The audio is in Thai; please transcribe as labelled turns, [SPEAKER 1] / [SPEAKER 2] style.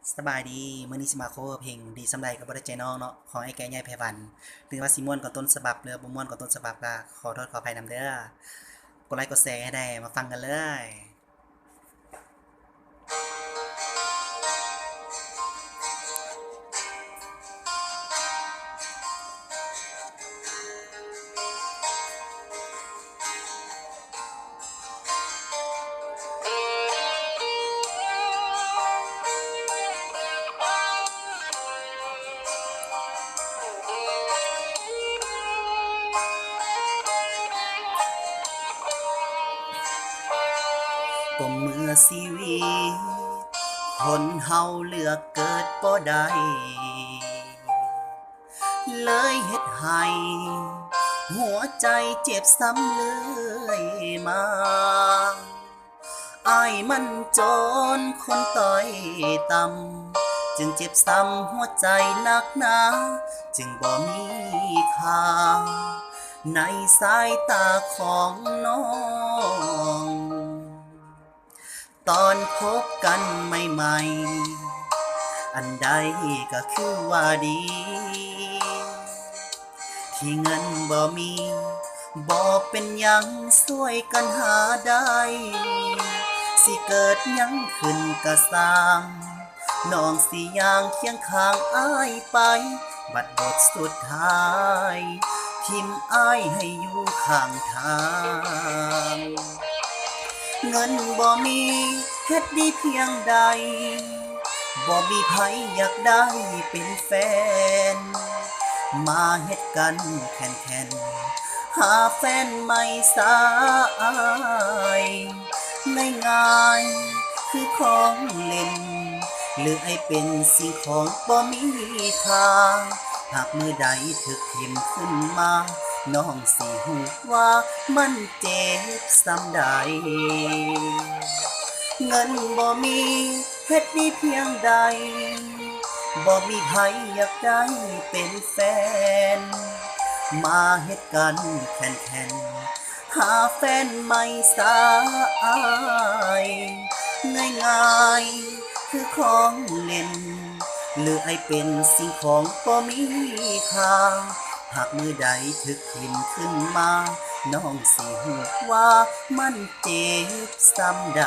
[SPEAKER 1] สบายดีมื้อนี้สิมาโคเวอร์เพลงดีสำใดก็บ่ได้ใจน้องเนาะของไอ้แก่ใหญ่ไผวันหรือว่าสิม่วนกว่าต้นฉบับหรือบ่ม่วนกว่าต้นฉบับก็ขอโทษขออภัยนำเด้อกดไลค์กดแชร์ให้ได้มาฟังกันเลยก็เมื่อชีวิตคนเฮาเลือกเกิดบ่ได้เลยเฮ็ดให้หัวใจเจ็บซ้ำเลยมาอ้ายมันจนคนต้อยต่ำจึงเจ็บซ้ำหัวใจนักหนาจึงบ่มีค่าในสายตาของน้องตอนพบกันใหม่ๆอันใดก็คือว่าดีที่เงินบ่มีบ่เป็นหยังช่วยกันหาได้สิเกิดหยังขึ้นก็สร้างน้องสิย่างเคียงข้างอ้ายไปบัดบทสุดท้ายทิมอ้ายให้อยู่ข้างทางเงินบ่มีเฮ็ดดีเพียงใดบ่มีไผอยากได้เป็นแฟนมาเฮ็ดกันแข่นๆหาแฟนใหม่สายง่ายๆคือของเล่นหรือให้เป็นสิ่งของบ่มีค่าหากมือใดถึกทิ่มขึ้นมาน้องสิฮู้ว่ามันเจ็บส่ำใดเงินบ่มีเฮ็ดดีเพียงใดบ่มีไผอยากได้เป็นแฟนมาเฮ็ดกันแข่นๆหาแฟนใหม่สายง่ายๆคือของเล่นหรือให้เป็นสิ่งของบ่มีค่าหากมือใดถึกทิ่มขึ้นมาน้องสิฮู้ว่ามันเจ็บส่ำใด